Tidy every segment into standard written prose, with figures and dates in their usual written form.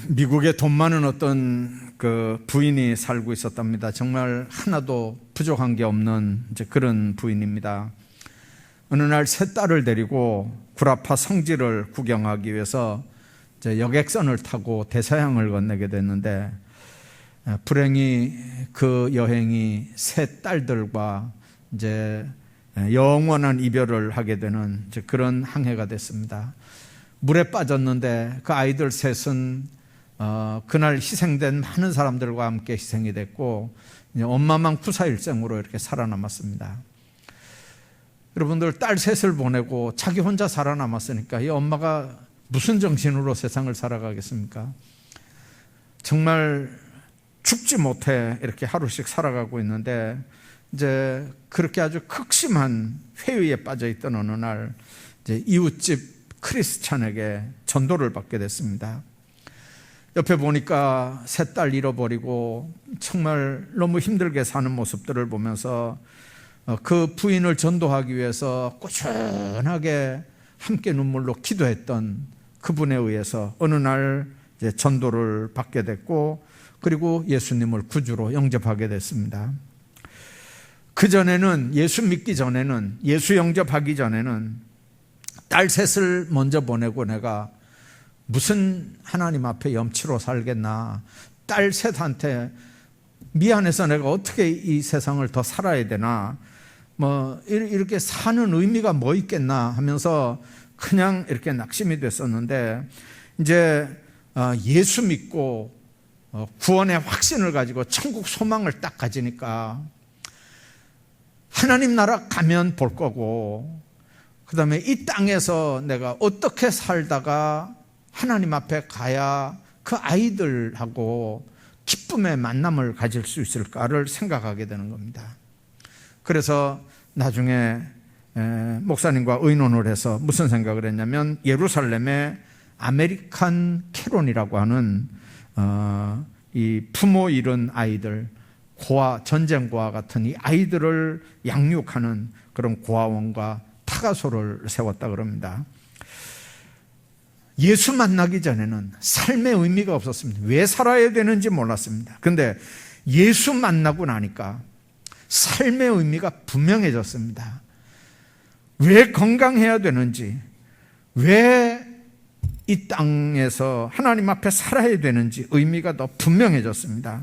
미국에 돈 많은 어떤 그 부인이 살고 있었답니다. 정말 하나도 부족한 게 없는 그런 부인입니다. 어느 날 세 딸을 데리고 구라파 성지를 구경하기 위해서 여객선을 타고 대서양을 건너게 됐는데, 불행히 그 여행이 세 딸들과 영원한 이별을 하게 되는 그런 항해가 됐습니다. 물에 빠졌는데 그 아이들 셋은 그날 희생된 많은 사람들과 함께 희생이 됐고, 엄마만 구사일생으로 이렇게 살아남았습니다. 여러분들, 딸 셋을 보내고 자기 혼자 살아남았으니까 이 엄마가 무슨 정신으로 세상을 살아가겠습니까? 정말 죽지 못해 이렇게 하루씩 살아가고 있는데, 그렇게 아주 극심한 회의에 빠져 있던 어느 날 이웃집 크리스찬에게 전도를 받게 됐습니다. 옆에 보니까 세 딸 잃어버리고 정말 너무 힘들게 사는 모습들을 보면서 그 부인을 전도하기 위해서 꾸준하게 함께 눈물로 기도했던 그분에 의해서 어느 날 전도를 받게 됐고, 그리고 예수님을 구주로 영접하게 됐습니다. 그전에는, 예수 믿기 전에는, 예수 영접하기 전에는 딸 셋을 먼저 보내고 내가 무슨 하나님 앞에 염치로 살겠나, 딸 셋한테 미안해서 내가 어떻게 이 세상을 더 살아야 되나, 이렇게 사는 의미가 뭐 있겠나 하면서 그냥 이렇게 낙심이 됐었는데, 예수 믿고 구원의 확신을 가지고 천국 소망을 딱 가지니까 하나님 나라 가면 볼 거고, 그 다음에 이 땅에서 내가 어떻게 살다가 하나님 앞에 가야 그 아이들하고 기쁨의 만남을 가질 수 있을까를 생각하게 되는 겁니다. 그래서 나중에 목사님과 의논을 해서 무슨 생각을 했냐면, 예루살렘에 아메리칸 캐론이라고 하는 이 부모 잃은 아이들, 전쟁고아 같은 이 아이들을 양육하는 그런 고아원과 타가소를 세웠다 그럽니다. 예수 만나기 전에는 삶의 의미가 없었습니다. 왜 살아야 되는지 몰랐습니다. 그런데 예수 만나고 나니까 삶의 의미가 분명해졌습니다. 왜 건강해야 되는지, 왜 이 땅에서 하나님 앞에 살아야 되는지 의미가 더 분명해졌습니다.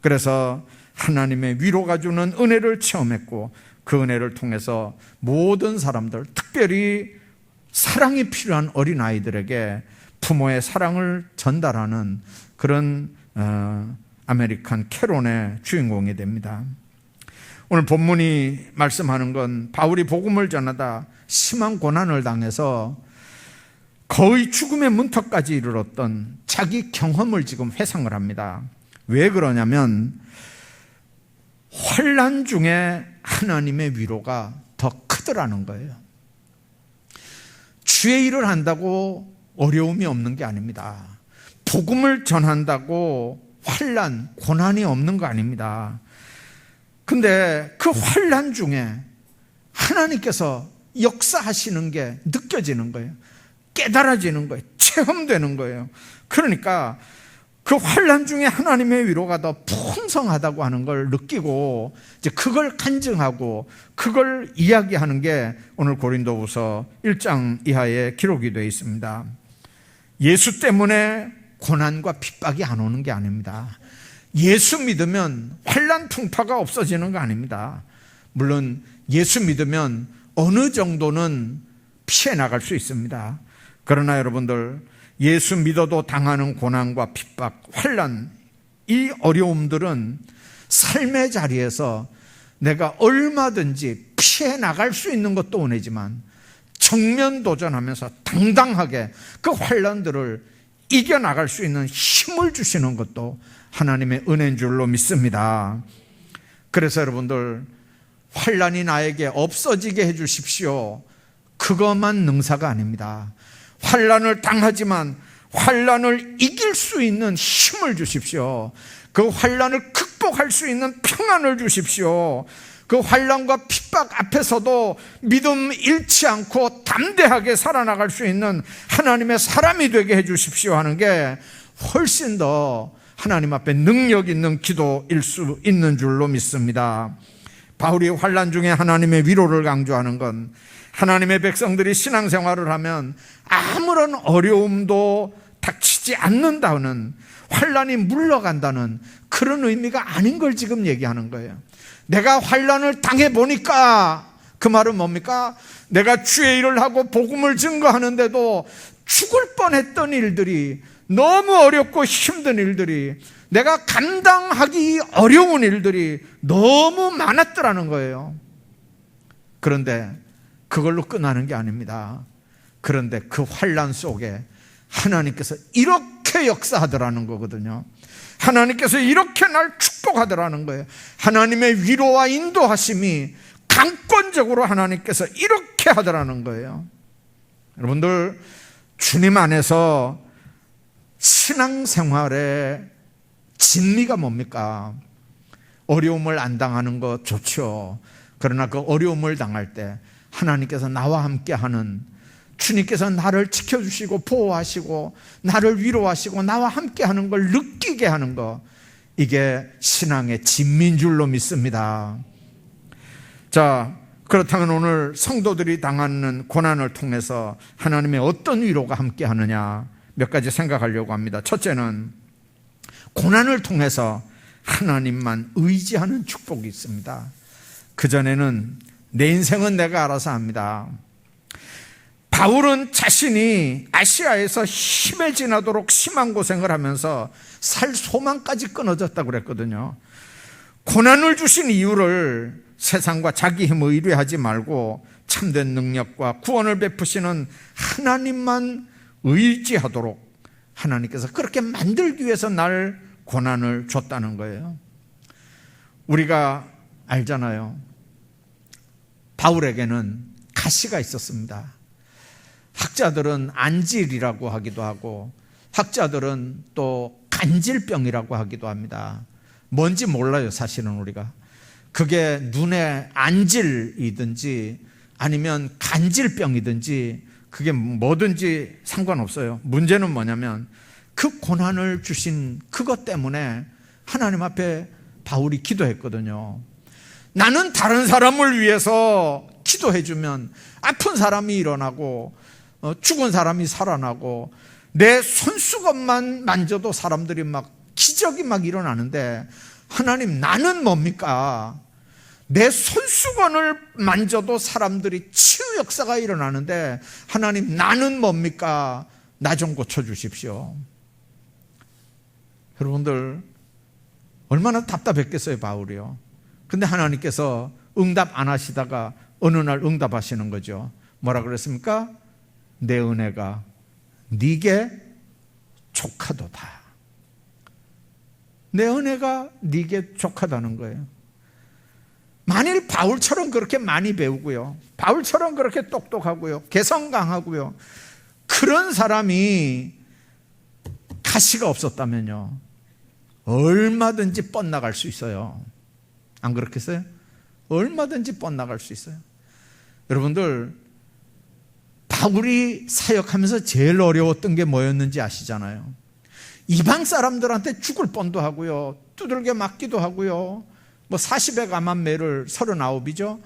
그래서 하나님의 위로가 주는 은혜를 체험했고, 그 은혜를 통해서 모든 사람들, 특별히 사랑이 필요한 어린아이들에게 부모의 사랑을 전달하는 그런 아메리칸 캐론의 주인공이 됩니다. 오늘 본문이 말씀하는 건 바울이 복음을 전하다 심한 고난을 당해서 거의 죽음의 문턱까지 이르렀던 자기 경험을 지금 회상을 합니다. 왜 그러냐면, 환난 중에 하나님의 위로가 더 크더라는 거예요. 주의 일을 한다고 어려움이 없는 게 아닙니다. 복음을 전한다고 환난, 고난이 없는 거 아닙니다. 근데 그 환난 중에 하나님께서 역사하시는 게 느껴지는 거예요. 깨달아지는 거예요. 체험되는 거예요. 그러니까 그 환난 중에 하나님의 위로가 더 풍성하다고 하는 걸 느끼고, 그걸 간증하고 그걸 이야기하는 게 오늘 고린도후서 1장 이하에 기록이 되어 있습니다. 예수 때문에 고난과 핍박이 안 오는 게 아닙니다. 예수 믿으면 환난 풍파가 없어지는 거 아닙니다. 물론 예수 믿으면 어느 정도는 피해 나갈 수 있습니다. 그러나 여러분들, 예수 믿어도 당하는 고난과 핍박, 환난, 이 어려움들은 삶의 자리에서 내가 얼마든지 피해 나갈 수 있는 것도 은혜지만 정면 도전하면서 당당하게 그 환난들을 이겨나갈 수 있는 힘을 주시는 것도 하나님의 은혜인 줄로 믿습니다. 그래서 여러분들, 환난이 나에게 없어지게 해 주십시오, 그것만 능사가 아닙니다. 환난을 당하지만 환난을 이길 수 있는 힘을 주십시오. 그 환난을 극복할 수 있는 평안을 주십시오. 그 환난과 핍박 앞에서도 믿음 잃지 않고 담대하게 살아나갈 수 있는 하나님의 사람이 되게 해주십시오 하는 게 훨씬 더 하나님 앞에 능력 있는 기도일 수 있는 줄로 믿습니다. 바울이 환난 중에 하나님의 위로를 강조하는 건 하나님의 백성들이 신앙생활을 하면 아무런 어려움도 닥치지 않는다는, 환난이 물러간다는 그런 의미가 아닌 걸 지금 얘기하는 거예요. 내가 환난을 당해보니까 그 말은 뭡니까? 내가 주의 일을 하고 복음을 증거하는데도 죽을 뻔했던 일들이, 너무 어렵고 힘든 일들이, 내가 감당하기 어려운 일들이 너무 많았더라는 거예요. 그런데 그걸로 끝나는 게 아닙니다. 그런데 그 환난 속에 하나님께서 이렇게 역사하더라는 거거든요. 하나님께서 이렇게 날 축복하더라는 거예요. 하나님의 위로와 인도하심이 강권적으로 하나님께서 이렇게 하더라는 거예요. 여러분들, 주님 안에서 신앙생활의 진리가 뭡니까? 어려움을 안 당하는 거 좋죠. 그러나 그 어려움을 당할 때 하나님께서 나와 함께 하는, 주님께서 나를 지켜주시고 보호하시고 나를 위로하시고 나와 함께 하는 걸 느끼게 하는 거, 이게 신앙의 진미인 줄로 믿습니다. 자, 그렇다면 오늘 성도들이 당하는 고난을 통해서 하나님의 어떤 위로가 함께 하느냐, 몇 가지 생각하려고 합니다. 첫째는 고난을 통해서 하나님만 의지하는 축복이 있습니다. 그전에는 내 인생은 내가 알아서 합니다. 바울은 자신이 아시아에서 힘에 지나도록 심한 고생을 하면서 살 소망까지 끊어졌다고 그랬거든요. 고난을 주신 이유를 세상과 자기 힘을 의뢰하지 말고 참된 능력과 구원을 베푸시는 하나님만 의지하도록 하나님께서 그렇게 만들기 위해서 날 고난을 줬다는 거예요. 우리가 알잖아요. 바울에게는 가시가 있었습니다. 학자들은 안질이라고 하기도 하고, 학자들은 또 간질병이라고 하기도 합니다. 뭔지 몰라요, 사실은 우리가. 그게 눈에 안질이든지 아니면 간질병이든지 그게 뭐든지 상관없어요. 문제는 뭐냐면 그 고난을 주신 그것 때문에 하나님 앞에 바울이 기도했거든요. 나는 다른 사람을 위해서 기도해주면 아픈 사람이 일어나고 죽은 사람이 살아나고 내 손수건만 만져도 사람들이 막 기적이 막 일어나는데, 하나님, 나는 뭡니까? 내 손수건을 만져도 사람들이 치유 역사가 일어나는데, 하나님, 나는 뭡니까? 나 좀 고쳐주십시오. 여러분들, 얼마나 답답했겠어요, 바울이요. 근데 하나님께서 응답 안 하시다가 어느 날 응답하시는 거죠. 뭐라 그랬습니까? 내 은혜가 네게 족하도다. 내 은혜가 네게 족하다는 거예요. 만일 바울처럼 그렇게 많이 배우고요, 바울처럼 그렇게 똑똑하고요, 개성 강하고요, 그런 사람이 가시가 없었다면요, 얼마든지 뻗나갈 수 있어요. 안 그렇겠어요? 얼마든지 뻗나갈 수 있어요. 여러분들, 바울이 사역하면서 제일 어려웠던 게 뭐였는지 아시잖아요. 이방 사람들한테 죽을 뻔도 하고요, 두들겨 맞기도 하고요. 뭐 40에 감한 매를 39이죠.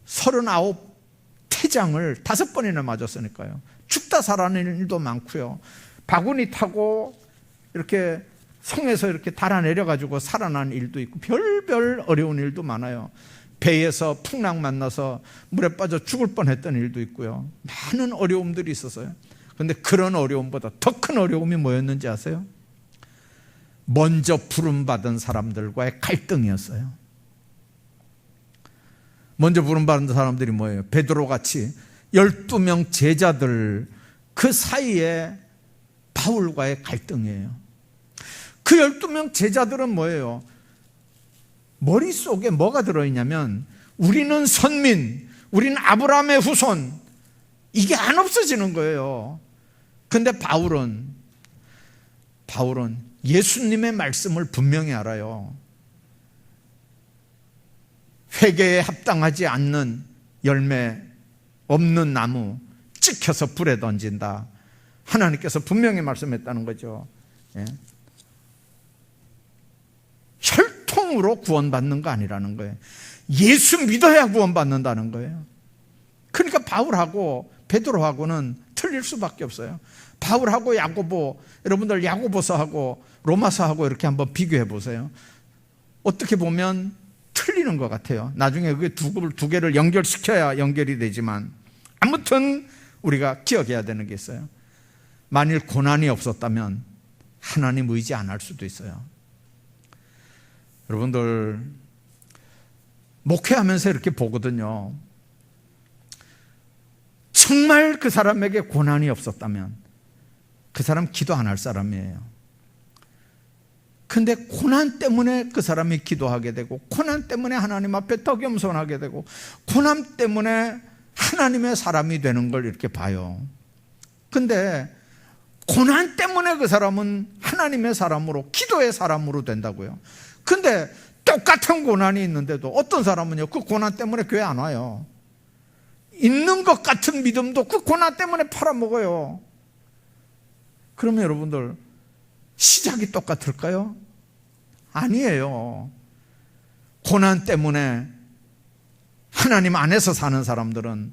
39 태장을 5번이나 맞았으니까요. 죽다 살아나는 일도 많고요. 바구니 타고 이렇게 성에서 이렇게 달아내려가지고 살아난 일도 있고, 별별 어려운 일도 많아요. 배에서 풍랑 만나서 물에 빠져 죽을 뻔했던 일도 있고요. 많은 어려움들이 있었어요. 그런데 그런 어려움보다 더 큰 어려움이 뭐였는지 아세요? 먼저 부름받은 사람들과의 갈등이었어요. 먼저 부름받은 사람들이 뭐예요? 베드로같이 12명 제자들 그 사이에 바울과의 갈등이에요. 그 12명 제자들은 뭐예요? 머릿속에 뭐가 들어있냐면, 우리는 선민, 우리는 아브라함의 후손, 이게 안 없어지는 거예요. 근데 바울은 예수님의 말씀을 분명히 알아요. 회개에 합당하지 않는 열매 없는 나무 찍혀서 불에 던진다. 하나님께서 분명히 말씀했다는 거죠. 예. 혈통으로 구원받는 거 아니라는 거예요. 예수 믿어야 구원받는다는 거예요. 그러니까 바울하고 베드로하고는 틀릴 수밖에 없어요. 바울하고 야고보, 여러분들 야고보서하고 로마서하고 이렇게 한번 비교해 보세요. 어떻게 보면 틀리는 것 같아요. 나중에 그 두 개를 연결시켜야 연결이 되지만, 아무튼 우리가 기억해야 되는 게 있어요. 만일 고난이 없었다면 하나님 의지 안 할 수도 있어요. 여러분들 목회하면서 이렇게 보거든요. 정말 그 사람에게 고난이 없었다면 그 사람 기도 안 할 사람이에요. 근데 고난 때문에 그 사람이 기도하게 되고, 고난 때문에 하나님 앞에 더 겸손하게 되고, 고난 때문에 하나님의 사람이 되는 걸 이렇게 봐요. 근데 고난 때문에 그 사람은 하나님의 사람으로, 기도의 사람으로 된다고요. 근데 똑같은 고난이 있는데도 어떤 사람은요, 그 고난 때문에 교회 안 와요. 있는 것 같은 믿음도 그 고난 때문에 팔아먹어요. 그러면 여러분들 시작이 똑같을까요? 아니에요. 고난 때문에 하나님 안에서 사는 사람들은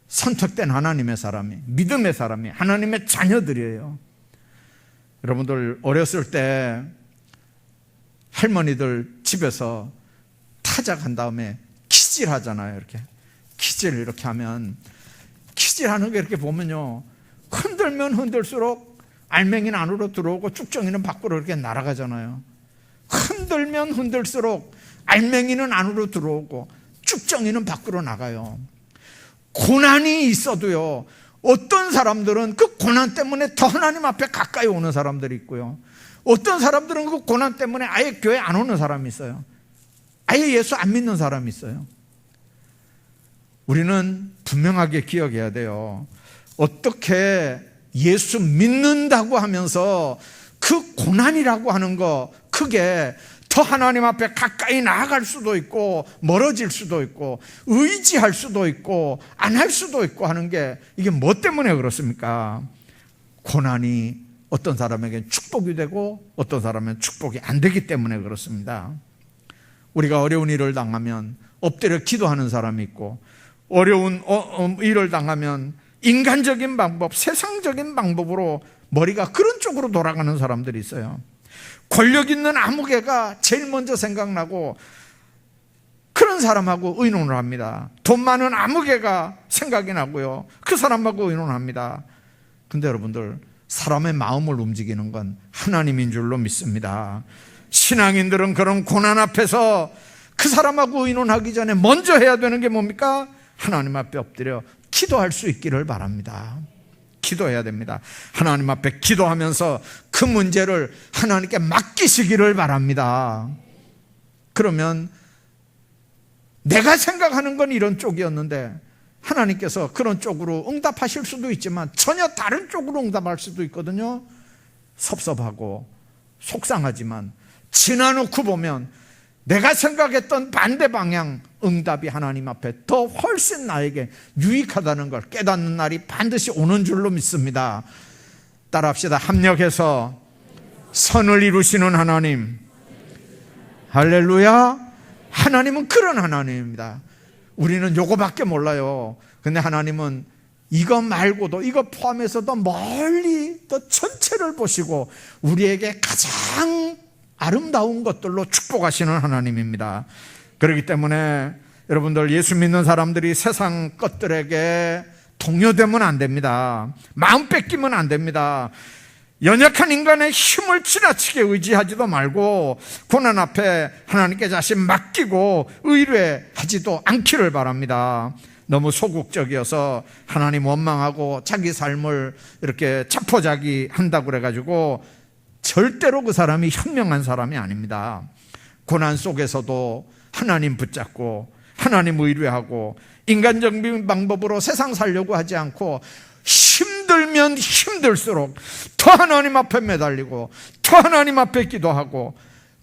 선택된 하나님의 사람이, 믿음의 사람이, 하나님의 자녀들이에요. 여러분들 어렸을 때 할머니들 집에서 타작한 다음에 키질 하잖아요. 이렇게 키질 이렇게 하면, 키질하는 게 이렇게 보면요, 흔들면 흔들수록 알맹이는 안으로 들어오고 쭉정이는 밖으로 이렇게 날아가잖아요. 흔들면 흔들수록 알맹이는 안으로 들어오고 쭉정이는 밖으로 나가요. 고난이 있어도요, 어떤 사람들은 그 고난 때문에 더 하나님 앞에 가까이 오는 사람들이 있고요, 어떤 사람들은 그 고난 때문에 아예 교회 안 오는 사람이 있어요. 아예 예수 안 믿는 사람이 있어요. 우리는 분명하게 기억해야 돼요. 어떻게 예수 믿는다고 하면서 그 고난이라고 하는 거, 그게 더 하나님 앞에 가까이 나아갈 수도 있고 멀어질 수도 있고 의지할 수도 있고 안 할 수도 있고 하는 게, 이게 뭐 때문에 그렇습니까? 고난이 어떤 사람에게는 축복이 되고 어떤 사람은 축복이 안 되기 때문에 그렇습니다. 우리가 어려운 일을 당하면 엎드려 기도하는 사람이 있고, 어려운 일을 당하면 인간적인 방법, 세상적인 방법으로 머리가 그런 쪽으로 돌아가는 사람들이 있어요. 권력 있는 아무개가 제일 먼저 생각나고 그런 사람하고 의논을 합니다. 돈 많은 아무개가 생각이 나고요, 그 사람하고 의논을 합니다. 근데 여러분들, 사람의 마음을 움직이는 건 하나님인 줄로 믿습니다. 신앙인들은 그런 고난 앞에서 그 사람하고 의논하기 전에 먼저 해야 되는 게 뭡니까? 하나님 앞에 엎드려 기도할 수 있기를 바랍니다. 기도해야 됩니다. 하나님 앞에 기도하면서 그 문제를 하나님께 맡기시기를 바랍니다. 그러면 내가 생각하는 건 이런 쪽이었는데 하나님께서 그런 쪽으로 응답하실 수도 있지만 전혀 다른 쪽으로 응답할 수도 있거든요. 섭섭하고 속상하지만 지나놓고 보면 내가 생각했던 반대 방향 응답이 하나님 앞에 더 훨씬 나에게 유익하다는 걸 깨닫는 날이 반드시 오는 줄로 믿습니다. 따라합시다. 합력해서 선을 이루시는 하나님. 할렐루야. 하나님은 그런 하나님입니다. 우리는 요거밖에 몰라요. 근데 하나님은 이거 말고도, 이거 포함해서도 멀리 또 전체를 보시고 우리에게 가장 아름다운 것들로 축복하시는 하나님입니다. 그렇기 때문에 여러분들, 예수 믿는 사람들이 세상 것들에게 동요되면 안 됩니다. 마음 뺏기면 안 됩니다. 연약한 인간의 힘을 지나치게 의지하지도 말고 고난 앞에 하나님께 자신 맡기고 의뢰하지도 않기를 바랍니다. 너무 소극적이어서 하나님 원망하고 자기 삶을 이렇게 자포자기 한다고 그래가지고 절대로 그 사람이 현명한 사람이 아닙니다. 고난 속에서도 하나님 붙잡고 하나님 의뢰하고 인간적인 방법으로 세상 살려고 하지 않고 힘들면 힘들수록 더 하나님 앞에 매달리고 더 하나님 앞에 기도하고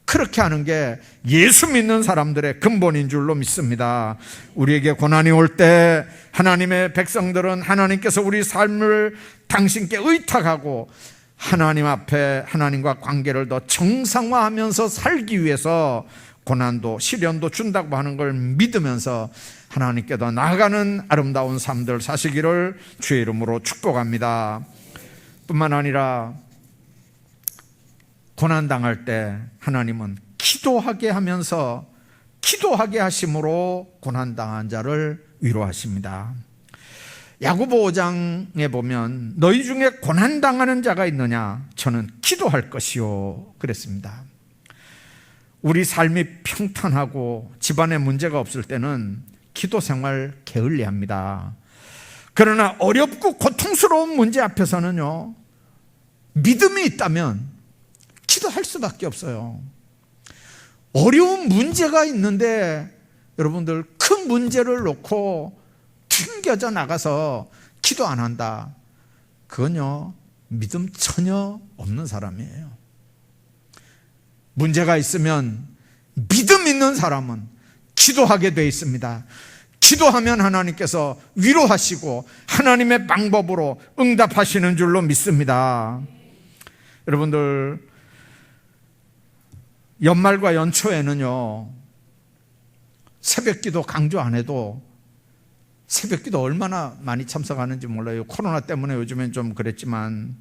그렇게 하는 게 예수 믿는 사람들의 근본인 줄로 믿습니다. 우리에게 고난이 올 때 하나님의 백성들은 하나님께서 우리 삶을 당신께 의탁하고 하나님 앞에 하나님과 관계를 더 정상화하면서 살기 위해서 고난도 시련도 준다고 하는 걸 믿으면서 하나님께 더 나아가는 아름다운 삶들 사시기를 주의 이름으로 축복합니다. 뿐만 아니라 고난당할 때 하나님은 기도하게 하면서 기도하게 하심으로 고난당한 자를 위로하십니다. 야고보 5장에 보면 너희 중에 고난당하는 자가 있느냐? 저는 기도할 것이요 그랬습니다. 우리 삶이 평탄하고 집안에 문제가 없을 때는 기도 생활 게을리합니다. 그러나 어렵고 고통스러운 문제 앞에서는요, 믿음이 있다면 기도할 수밖에 없어요. 어려운 문제가 있는데 여러분들 큰 문제를 놓고 튕겨져 나가서 기도 안 한다. 그건요, 믿음 전혀 없는 사람이에요. 문제가 있으면 믿음 있는 사람은 기도하게 돼 있습니다. 기도하면 하나님께서 위로하시고 하나님의 방법으로 응답하시는 줄로 믿습니다. 여러분들, 연말과 연초에는요, 새벽기도 강조 안 해도 새벽기도 얼마나 많이 참석하는지 몰라요. 코로나 때문에 요즘엔 좀 그랬지만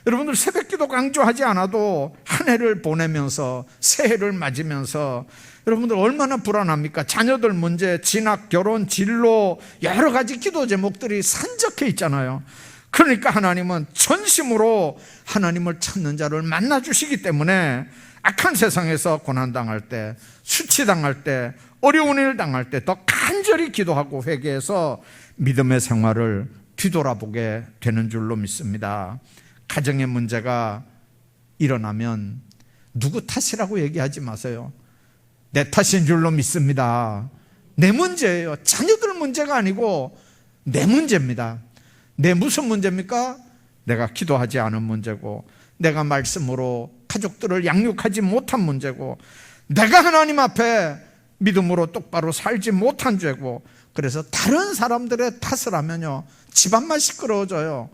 여러분들 새벽기도 강조하지 않아도 한 해를 보내면서 새해를 맞으면서 여러분들 얼마나 불안합니까? 자녀들 문제, 진학, 결혼, 진로 여러 가지 기도 제목들이 산적해 있잖아요. 그러니까 하나님은 전심으로 하나님을 찾는 자를 만나주시기 때문에 악한 세상에서 고난당할 때, 수치당할 때, 어려운 일 당할 때 더 간절히 기도하고 회개해서 믿음의 생활을 뒤돌아보게 되는 줄로 믿습니다. 가정의 문제가 일어나면 누구 탓이라고 얘기하지 마세요. 내 탓인 줄로 믿습니다. 내 문제예요. 자녀들 문제가 아니고 내 문제입니다. 내 무슨 문제입니까? 내가 기도하지 않은 문제고, 내가 말씀으로 가족들을 양육하지 못한 문제고, 내가 하나님 앞에 믿음으로 똑바로 살지 못한 죄고, 그래서 다른 사람들의 탓을 하면요, 집안만 시끄러워져요.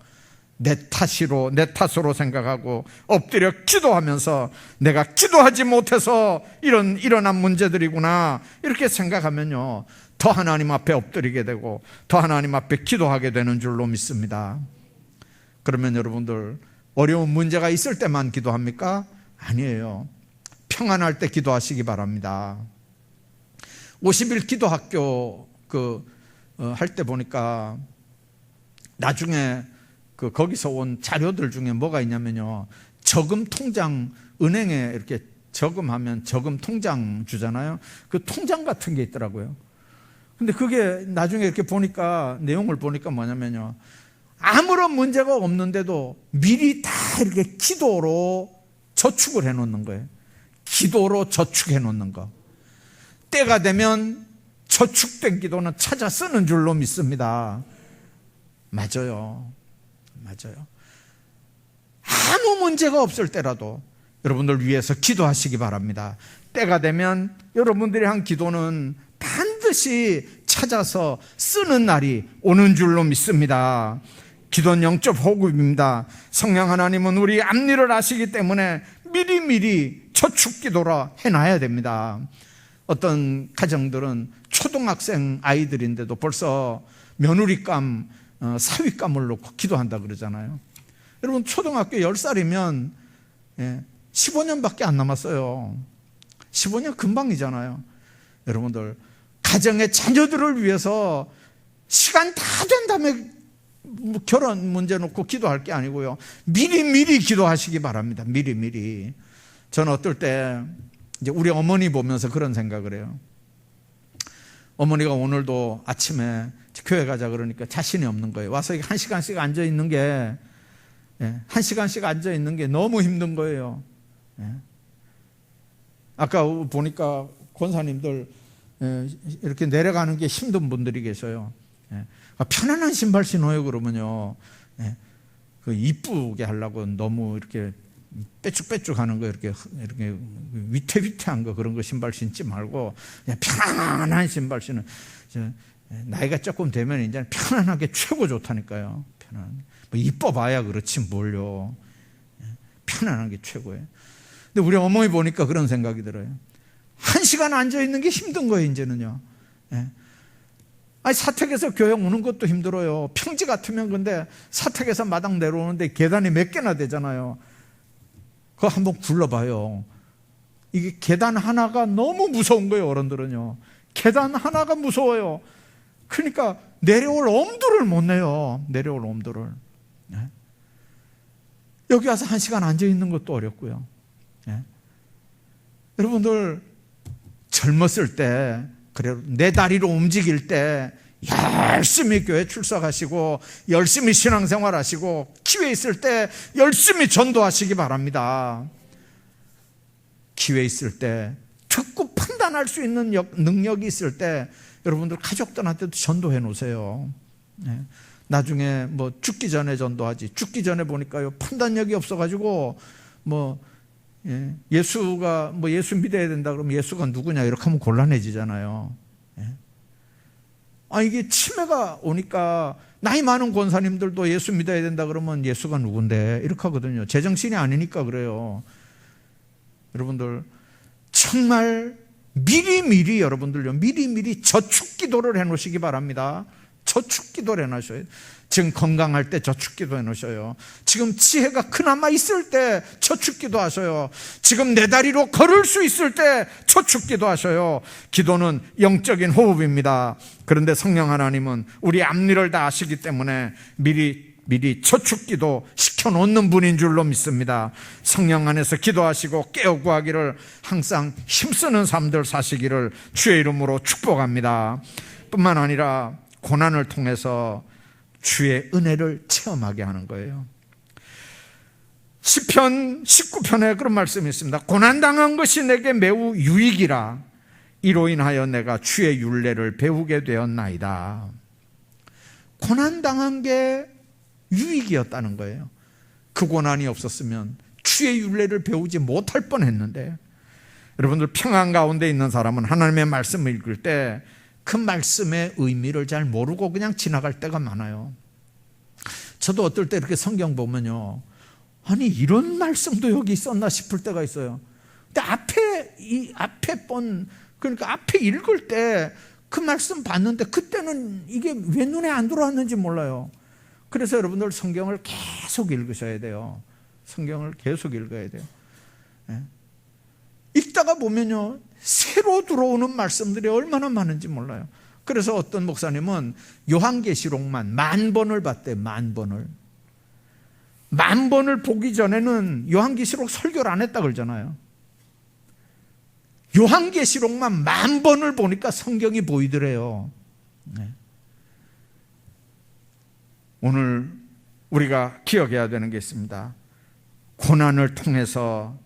내 탓으로 생각하고 엎드려 기도하면서 내가 기도하지 못해서 일어난 문제들이구나 이렇게 생각하면요, 더 하나님 앞에 엎드리게 되고 더 하나님 앞에 기도하게 되는 줄로 믿습니다. 그러면 여러분들, 어려운 문제가 있을 때만 기도합니까? 아니에요. 평안할 때 기도하시기 바랍니다. 50일 기도학교 할 때 보니까 나중에 거기서 온 자료들 중에 뭐가 있냐면요, 저금 통장, 은행에 이렇게 저금하면 저금 통장 주잖아요. 그 통장 같은 게 있더라고요. 근데 그게 나중에 이렇게 보니까, 내용을 보니까 뭐냐면요, 아무런 문제가 없는데도 미리 다 이렇게 기도로 저축을 해 놓는 거예요. 기도로 저축해 놓는 거. 때가 되면 저축된 기도는 찾아 쓰는 줄로 믿습니다. 맞아요. 아무 문제가 없을 때라도 여러분들 위해서 기도하시기 바랍니다. 때가 되면 여러분들이 한 기도는 반드시 찾아서 쓰는 날이 오는 줄로 믿습니다. 기도는 영적 호흡입니다. 성령 하나님은 우리 앞일을 아시기 때문에 미리 저축 기도라 해놔야 됩니다. 어떤 가정들은 초등학생 아이들인데도 벌써 며느리감, 사위감을 놓고 기도한다 그러잖아요. 여러분, 초등학교 10살이면 15년밖에 안 남았어요. 15년 금방이잖아요. 여러분들, 가정의 자녀들을 위해서 시간 다 된 다음에 결혼 문제 놓고 기도할 게 아니고요, 미리 기도하시기 바랍니다. 미리. 저는 어떨 때 이제 우리 어머니 보면서 그런 생각을 해요. 어머니가 오늘도 아침에 교회 가자 그러니까 자신이 없는 거예요. 와서 1시간씩 앉아 있는 게, 1시간씩 앉아 있는 게 너무 힘든 거예요. 아까 보니까 권사님들 이렇게 내려가는 게 힘든 분들이 계셔요. 편안한 신발 신어요 그러면요, 그 이쁘게 하려고 너무 이렇게 빼쭉빼쭉하는 거 이렇게 위태위태한 거 그런 거 신발 신지 말고 그냥 편안한 신발 신는. 나이가 조금 되면 이제 편안하게 최고 좋다니까요. 편안. 뭐 이뻐봐야 그렇지 뭘요. 편안한 게 최고예요. 근데 우리 어머니 보니까 그런 생각이 들어요. 1시간 앉아 있는 게 힘든 거예요 이제는요. 아니 사택에서 교회 오는 것도 힘들어요. 평지 같으면 근데 사택에서 마당 내려오는데 계단이 몇 개나 되잖아요. 그거 한번 굴러봐요. 이게 계단 하나가 너무 무서운 거예요. 어른들은요. 계단 하나가 무서워요. 그러니까 내려올 엄두를 못 내요. 내려올 엄두를. 여기 와서 1시간 앉아 있는 것도 어렵고요. 여러분들 젊었을 때 그래 내 다리로 움직일 때 열심히 교회 출석하시고 열심히 신앙생활하시고 기회 있을 때 열심히 전도하시기 바랍니다. 기회 있을 때 듣고 판단할 수 있는 능력이 있을 때 여러분들 가족들한테도 전도해 놓으세요. 나중에 뭐 죽기 전에 전도하지. 죽기 전에 보니까요 판단력이 없어가지고 뭐 예수가 뭐 예수 믿어야 된다 그러면 예수가 누구냐 이렇게 하면 곤란해지잖아요. 이게 치매가 오니까 나이 많은 권사님들도 예수 믿어야 된다 그러면 예수가 누군데 이렇게 하거든요. 제정신이 아니니까 그래요. 여러분들 정말 미리미리 여러분들요 미리미리 저축기도를 해놓으시기 바랍니다. 저축기도를 해놓으셔요. 지금 건강할 때 저축기도 해놓으셔요. 지금 지혜가 그나마 있을 때 저축기도 하셔요. 지금 내 다리로 걸을 수 있을 때 저축기도 하셔요. 기도는 영적인 호흡입니다. 그런데 성령 하나님은 우리 앞일을 다 아시기 때문에 미리 저축기도 시켜놓는 분인 줄로 믿습니다. 성령 안에서 기도하시고 깨어 구하기를 항상 힘쓰는 삶들 사시기를 주의 이름으로 축복합니다. 뿐만 아니라 고난을 통해서 주의 은혜를 체험하게 하는 거예요. 시편 19편에 그런 말씀이 있습니다. 고난당한 것이 내게 매우 유익이라 이로 인하여 내가 주의 율례를 배우게 되었나이다. 고난당한 게 유익이었다는 거예요. 그 고난이 없었으면 주의 율례를 배우지 못할 뻔했는데 여러분들 평안 가운데 있는 사람은 하나님의 말씀을 읽을 때 그 말씀의 의미를 잘 모르고 그냥 지나갈 때가 많아요. 저도 어떨 때 이렇게 성경 보면요 아니 이런 말씀도 여기 있었나 싶을 때가 있어요. 근데 앞에 그러니까 앞에 읽을 때 그 말씀 봤는데 그때는 이게 왜 눈에 안 들어왔는지 몰라요. 그래서 여러분들 성경을 계속 읽으셔야 돼요. 성경을 계속 읽어야 돼요. 읽다가 보면요 새로 들어오는 말씀들이 얼마나 많은지 몰라요. 그래서 어떤 목사님은 요한계시록만 10,000번을 봤대요. 10,000번을. 10,000번을 보기 전에는 요한계시록 설교를 안 했다 그러잖아요. 요한계시록만 10,000번을 보니까 성경이 보이더래요. 오늘 우리가 기억해야 되는 게 있습니다. 고난을 통해서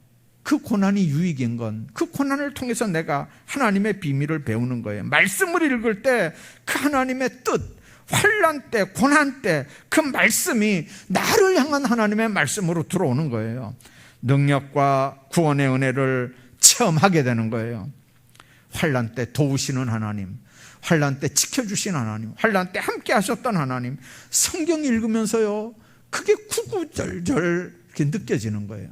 그 고난이 유익인 건 그 고난을 통해서 내가 하나님의 비밀을 배우는 거예요. 말씀을 읽을 때 그 하나님의 뜻, 환난 때, 고난 때 그 말씀이 나를 향한 하나님의 말씀으로 들어오는 거예요. 능력과 구원의 은혜를 체험하게 되는 거예요. 환난 때 도우시는 하나님, 환난 때 지켜주신 하나님, 환난 때 함께 하셨던 하나님, 성경 읽으면서요 그게 구구절절 이렇게 느껴지는 거예요.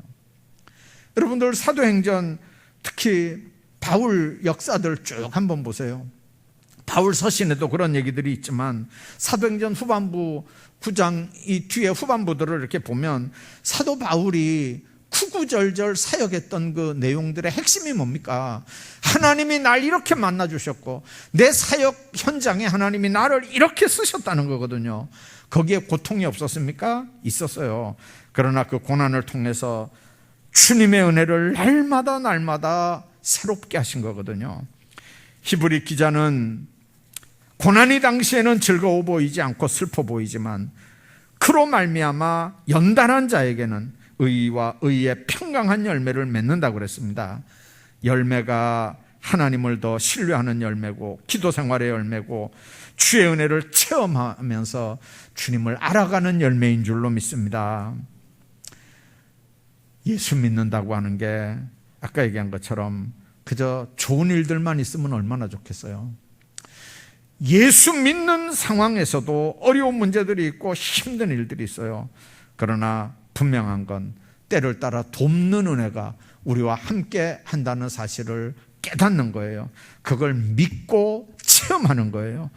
여러분들 사도행전 특히 바울 역사들 쭉 한번 보세요. 바울 서신에도 그런 얘기들이 있지만 사도행전 후반부 9장 이 뒤에 후반부들을 이렇게 보면 사도 바울이 구구절절 사역했던 그 내용들의 핵심이 뭡니까? 하나님이 날 이렇게 만나주셨고 내 사역 현장에 하나님이 나를 이렇게 쓰셨다는 거거든요. 거기에 고통이 없었습니까? 있었어요. 그러나 그 고난을 통해서 주님의 은혜를 날마다 새롭게 하신 거거든요. 히브리 기자는 고난이 당시에는 즐거워 보이지 않고 슬퍼 보이지만 그로 말미암아 연단한 자에게는 의와 의의 평강한 열매를 맺는다고 그랬습니다. 열매가 하나님을 더 신뢰하는 열매고 기도 생활의 열매고 주의 은혜를 체험하면서 주님을 알아가는 열매인 줄로 믿습니다. 예수 믿는다고 하는 게 아까 얘기한 것처럼 그저 좋은 일들만 있으면 얼마나 좋겠어요. 예수 믿는 상황에서도 어려운 문제들이 있고 힘든 일들이 있어요. 그러나 분명한 건 때를 따라 돕는 은혜가 우리와 함께 한다는 사실을 깨닫는 거예요. 그걸 믿고 체험하는 거예요.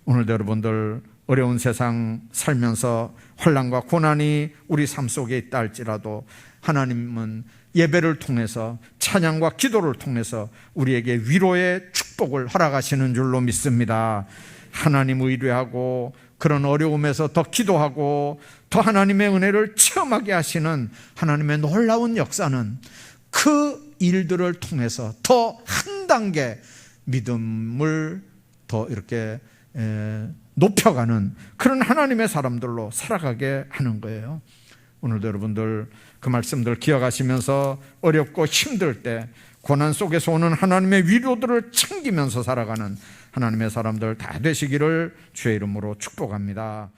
오늘도 여러분들 어려운 세상 살면서 환난과 고난이 우리 삶 속에 있다 할지라도 하나님은 예배를 통해서 찬양과 기도를 통해서 우리에게 위로의 축복을 허락하시는 줄로 믿습니다. 하나님 의뢰하고 그런 어려움에서 더 기도하고 더 하나님의 은혜를 체험하게 하시는 하나님의 놀라운 역사는 그 일들을 통해서 더 한 단계 믿음을 더 이렇게 높여가는 그런 하나님의 사람들로 살아가게 하는 거예요. 오늘도 여러분들 그 말씀들 기억하시면서 어렵고 힘들 때 고난 속에서 오는 하나님의 위로들을 챙기면서 살아가는 하나님의 사람들 다 되시기를 주의 이름으로 축복합니다.